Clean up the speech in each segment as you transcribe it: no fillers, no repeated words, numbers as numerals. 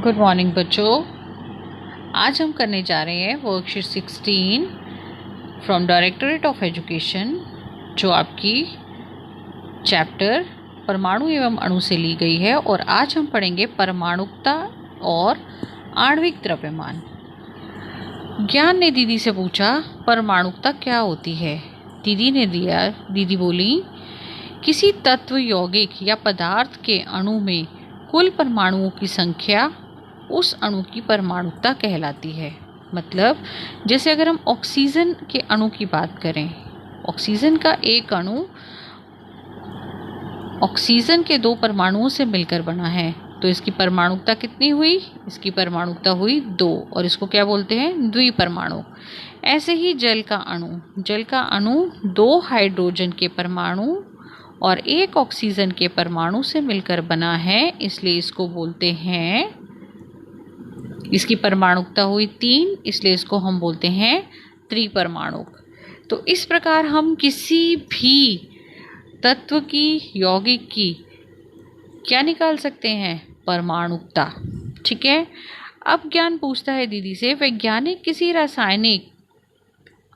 Good morning बच्चों। आज हम करने जा रहे हैं worksheet 16 from directorate of education, जो आपकी चैप्टर परमाणु एवं अणु से ली गई है। और आज हम पढ़ेंगे परमाणुकता और आणविक द्रव्यमान। ज्ञान ने दीदी से पूछा, परमाणुकता क्या होती है? दीदी बोली, किसी तत्व, यौगिक या पदार्थ के अणु में कुल परमाणुओं की संख्या उस अणु की परमाणुकता कहलाती है। मतलब जैसे अगर हम ऑक्सीजन के अणु की बात करें, ऑक्सीजन का एक अणु ऑक्सीजन के 2 परमाणुओं से मिलकर बना है, तो इसकी परमाणुकता कितनी हुई? इसकी परमाणुकता हुई 2, और इसको क्या बोलते हैं? द्विपरमाणु। ऐसे ही जल का अणु 2 हाइड्रोजन के परमाणु और 1 ऑक्सीजन के परमाणु से मिलकर बना है, इसलिए इसको बोलते हैं, इसकी परमाणुकता हुई 3, इसलिए इसको हम बोलते हैं त्रिपरमाणुक। तो इस प्रकार हम किसी भी तत्व की, यौगिक की क्या निकाल सकते हैं? परमाणुकता। ठीक है। अब ज्ञान पूछता है दीदी से, वैज्ञानिक किसी रासायनिक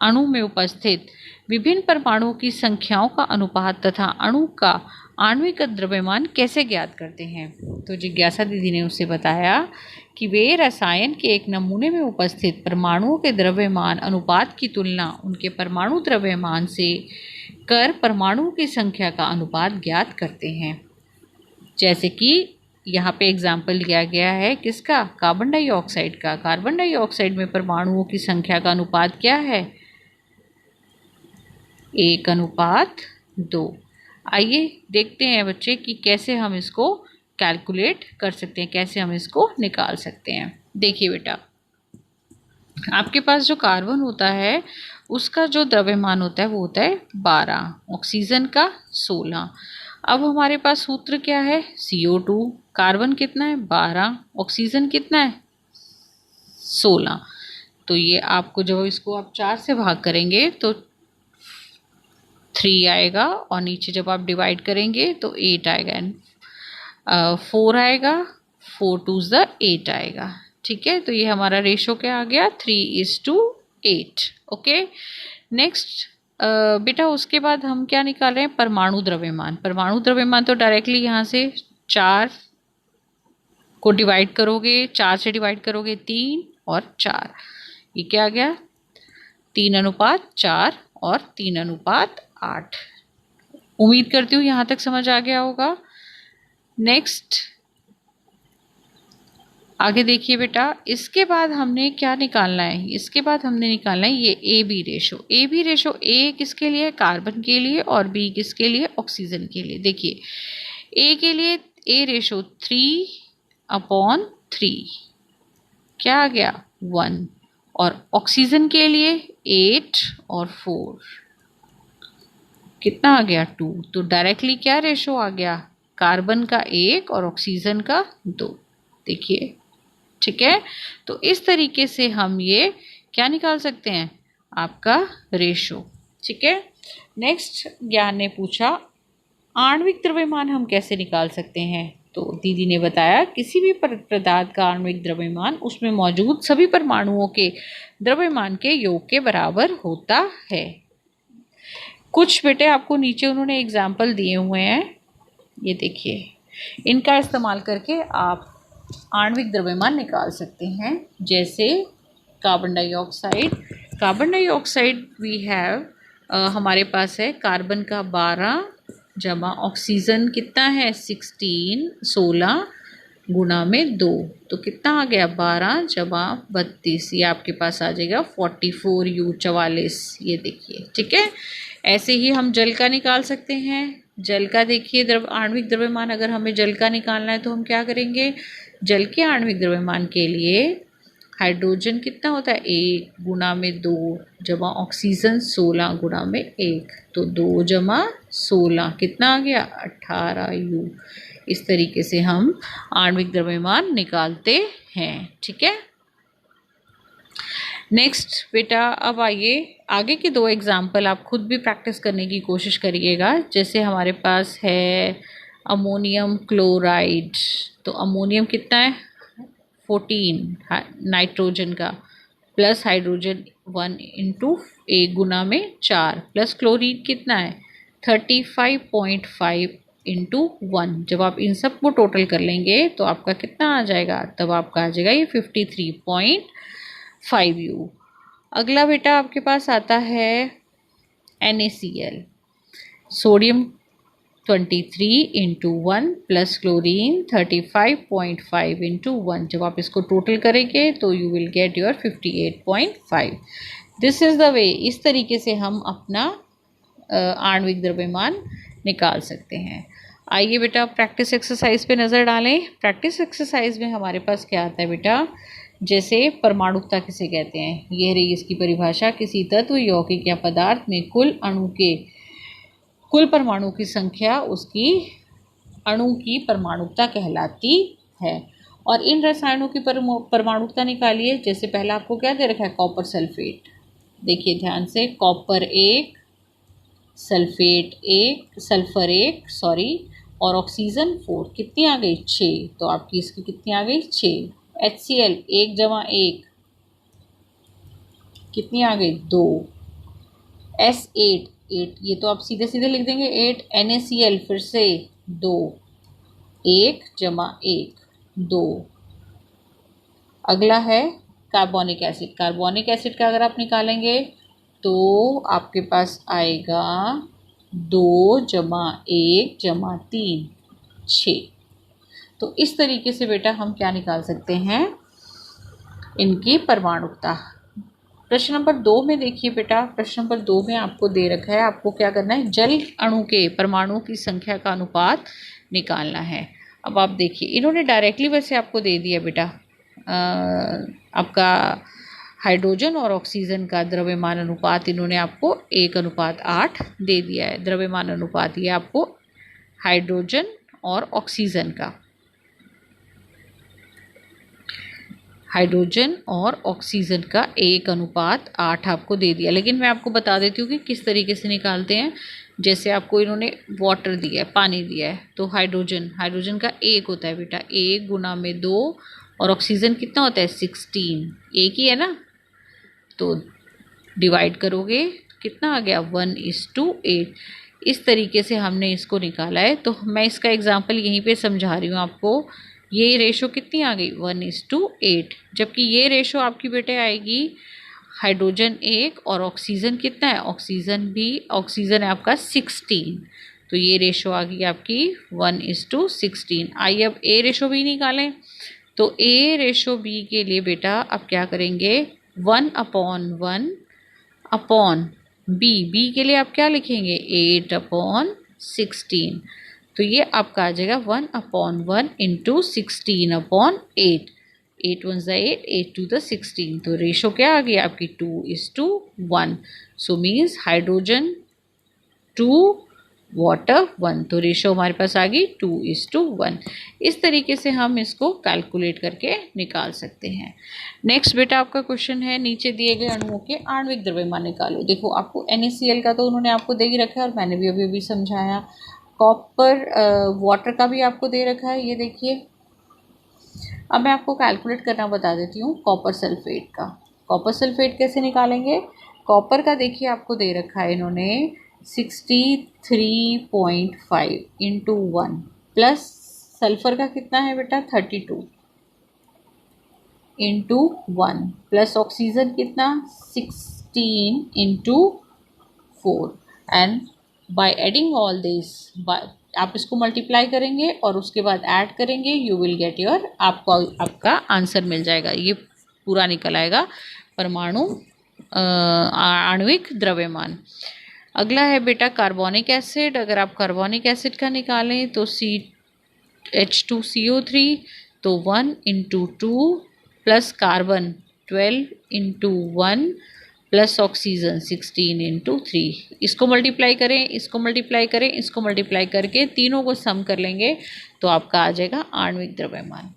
अणु में उपस्थित विभिन्न परमाणुओं की संख्याओं का अनुपात तथा अणु का आणविक द्रव्यमान कैसे ज्ञात करते हैं? तो जिज्ञासा दीदी ने उससे बताया कि वे रसायन के एक नमूने में उपस्थित परमाणुओं के द्रव्यमान अनुपात की तुलना उनके परमाणु द्रव्यमान से कर परमाणुओं की संख्या का अनुपात ज्ञात करते हैं। जैसे कि यहाँ पे एग्जाम्पल लिया गया है किसका? कार्बन डाइऑक्साइड का। कार्बन डाइऑक्साइड में परमाणुओं की संख्या का अनुपात क्या है? 1:2। आइए देखते हैं बच्चे कि कैसे हम इसको कैलकुलेट कर सकते हैं, कैसे हम इसको निकाल सकते हैं। देखिए बेटा, आपके पास जो कार्बन होता है उसका जो द्रव्यमान होता है वो होता है 12, ऑक्सीजन का 16। अब हमारे पास सूत्र क्या है? CO2। कार्बन कितना है? 12, ऑक्सीजन कितना है? 16। तो ये आपको जब इसको आप 4 से भाग करेंगे तो 3 आएगा, और नीचे जब आप डिवाइड करेंगे तो 8 आएगा, 4 आएगा, 4 2 8 आएगा। ठीक है, तो ये हमारा रेशो क्या आ गया? 3:8। ओके। नेक्स्ट बेटा, उसके बाद हम क्या निकाल रहे हैं? परमाणु द्रव्यमान। परमाणु द्रव्यमान तो डायरेक्टली यहाँ से 4 को डिवाइड करोगे, 4 से डिवाइड करोगे 3 और 4, ये क्या आ गया? 3:4 और 3:8। उम्मीद करती हूँ यहाँ तक समझ आ गया होगा। नेक्स्ट आगे देखिए बेटा, इसके बाद हमने क्या निकालना है? इसके बाद हमने निकालना है ये AB ratio. AB ratio A किसके लिए? कार्बन के लिए, और B किसके लिए? ऑक्सीजन के लिए। देखिए A के लिए A रेशो 3/3, क्या आ गया? 1, और ऑक्सीजन के लिए 8 और 4, कितना आ गया? 2। तो डायरेक्टली क्या रेशो आ गया? कार्बन का 1 और ऑक्सीजन का 2। देखिए, ठीक है। तो इस तरीके से हम ये क्या निकाल सकते हैं? आपका रेशो। ठीक है। नेक्स्ट ज्ञान ने पूछा, आणविक द्रव्यमान हम कैसे निकाल सकते हैं? तो दीदी ने बताया, किसी भी पदार्थ का आणविक द्रव्यमान उसमें मौजूद सभी परमाणुओं के द्रव्यमान के योग के बराबर होता है। कुछ बेटे आपको नीचे उन्होंने एग्जाम्पल दिए हुए हैं, ये देखिए, इनका इस्तेमाल करके आप आणविक द्रव्यमान निकाल सकते हैं। जैसे कार्बन डाइऑक्साइड वी हैव, हमारे पास है कार्बन का 12 जमा ऑक्सीजन कितना है? 16 गुणा में 2, तो कितना आ गया? 12 जमा 32, ये आपके पास आ जाएगा 44U44। ये देखिए, ठीक है। ऐसे ही हम जल का निकाल सकते हैं। जल का देखिए, आणविक द्रव्यमान अगर हमें जल का निकालना है तो हम क्या करेंगे? जल के आणविक द्रव्यमान के लिए हाइड्रोजन कितना होता है? 1 गुणा में 2 जमा ऑक्सीजन 16 गुणा में 1, तो 2 जमा 16 कितना आ गया? 18U। इस तरीके से हम आणविक द्रव्यमान निकालते हैं। ठीक है। नेक्स्ट बेटा, अब आइए आगे के 2 एग्जाम्पल आप खुद भी प्रैक्टिस करने की कोशिश करिएगा। जैसे हमारे पास है अमोनियम क्लोराइड, तो अमोनियम कितना है? 14 नाइट्रोजन का, प्लस हाइड्रोजन 1 इंटू 1 गुना में 4, प्लस क्लोरीन कितना है 35.5 इंटू 1। जब आप इन सब को टोटल कर लेंगे तो आपका कितना आ जाएगा, तब आपका आ जाएगा ये 53.5 यू। अगला बेटा आपके पास आता है NaCl, sodium 23 into 1 plus chlorine 35.5 into 1। जब आप इसको टोटल करेंगे तो you will get your 58.5। This is the way, इस तरीके से हम अपना आणविक द्रव्यमान निकाल सकते हैं। आइए बेटा प्रैक्टिस एक्सरसाइज पे नज़र डालें। प्रैक्टिस एक्सरसाइज में हमारे पास क्या आता है बेटा, जैसे परमाणुकता किसे कहते हैं, ये रही इसकी परिभाषा। किसी तत्व, यौगिक या पदार्थ में कुल परमाणु की संख्या उसकी अणु की परमाणुकता कहलाती है। और इन रसायनों की परमाणुकता निकालिए। जैसे पहला आपको क्या दे रखा है, कॉपर सल्फेट। देखिए ध्यान से, कॉपर 1, सल्फेट 1, सल्फर 1 सॉरी, और ऑक्सीजन 4, कितनी आ गई 6। तो आपकी इसकी कितनी आ गई 6। HCl 1 जमा 1 कितनी आ गई 2। S8 8, ये तो आप सीधे सीधे लिख देंगे 8। NaCl फिर से 2, 1 जमा 1 2। अगला है कार्बोनिक एसिड। कार्बोनिक एसिड का अगर आप निकालेंगे तो आपके पास आएगा 2 जमा 1 जमा 3 6। तो इस तरीके से बेटा हम क्या निकाल सकते हैं, इनकी परमाणुकता। प्रश्न नंबर 2 में देखिए बेटा, प्रश्न नंबर 2 में आपको दे रखा है, आपको क्या करना है, जल अणु के परमाणुओं की संख्या का अनुपात निकालना है। अब आप देखिए, इन्होंने डायरेक्टली वैसे आपको दे दिया बेटा, आपका हाइड्रोजन और ऑक्सीजन का द्रव्यमान अनुपात इन्होंने आपको 1:8 दे दिया है। द्रव्यमान अनुपात ये आपको हाइड्रोजन और ऑक्सीजन का, हाइड्रोजन और ऑक्सीजन का 1:8 आपको दे दिया। लेकिन मैं आपको बता देती हूँ कि किस तरीके से निकालते हैं। जैसे आपको इन्होंने वाटर दिया है, पानी दिया है, तो हाइड्रोजन का 1 होता है बेटा, 1 गुना में 2, और ऑक्सीजन कितना होता है 16, एक ही है ना, तो डिवाइड करोगे कितना आ गया 1:8। इस तरीके से हमने इसको निकाला है। तो मैं इसका एग्जाम्पल यहीं पे समझा रही हूँ आपको। ये रेशो कितनी आ गई 1:8, जबकि ये रेशो आपकी बेटे आएगी हाइड्रोजन 1 और ऑक्सीजन कितना है, ऑक्सीजन है आपका 16, तो ये रेशो आ गई आपकी 1:16। आइए अब ए रेशो बी निकालें। तो ए रेशो बी के लिए बेटा अब क्या करेंगे, 1/1 अपॉन बी के लिए आप क्या लिखेंगे 8/16। तो ये आपका आ जाएगा 1/1 इंटू 16/8। 8 1 8, 8 2 16। तो रेशो क्या आ गई आपकी 2:1। So means hydrogen 2, water 1। तो रेशो हमारे पास आ गई 2:1। इस तरीके से हम इसको कैलकुलेट करके निकाल सकते हैं। नेक्स्ट बेटा आपका क्वेश्चन है, नीचे दिए गए अणुओं के आणविक द्रव्यमान निकालो। देखो आपको NaCl का तो उन्होंने आपको दे ही रखा है और मैंने भी अभी समझाया। कॉपर वाटर का भी आपको दे रखा है, ये देखिए। अब मैं आपको कैलकुलेट करना बता देती हूँ कॉपर सल्फेट का। कॉपर सल्फेट कैसे निकालेंगे, कॉपर का देखिए आपको दे रखा है इन्होंने 63.5 इंटू 1, प्लस सल्फर का कितना है बेटा 32 इंटू 1, प्लस ऑक्सीजन कितना 16 into 4। And by adding all this, आप इसको मल्टीप्लाई करेंगे और उसके बाद ऐड करेंगे, यू विल गेट योर, आपका आंसर मिल जाएगा। ये पूरा निकल आएगा परमाणु आणविक द्रव्यमान। अगला है बेटा कार्बोनिक एसिड। अगर आप कार्बोनिक एसिड का निकालें तो H2CO3, तो 1 into 2 plus carbon 12 into 1 plus oxygen 16 into 3। इसको मल्टीप्लाई करें, इसको मल्टीप्लाई करें, इसको मल्टीप्लाई करके तीनों को सम कर लेंगे तो आपका आ जाएगा आणविक द्रव्यमान।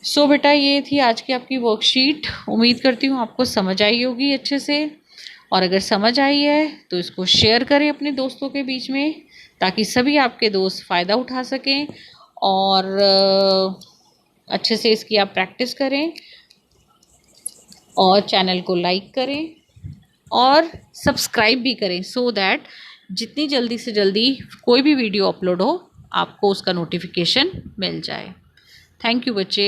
सो बेटा ये थी आज की आपकी वर्कशीट। उम्मीद करती हूँ आपको समझ आई होगी अच्छे से, और अगर समझ आई है तो इसको शेयर करें अपने दोस्तों के बीच में, ताकि सभी आपके दोस्त फ़ायदा उठा सकें। और अच्छे से इसकी आप प्रैक्टिस करें और चैनल को लाइक करें और सब्सक्राइब भी करें, सो दैट जितनी जल्दी से जल्दी कोई भी वीडियो अपलोड हो आपको उसका नोटिफिकेशन मिल जाए। थैंक यू बच्चे।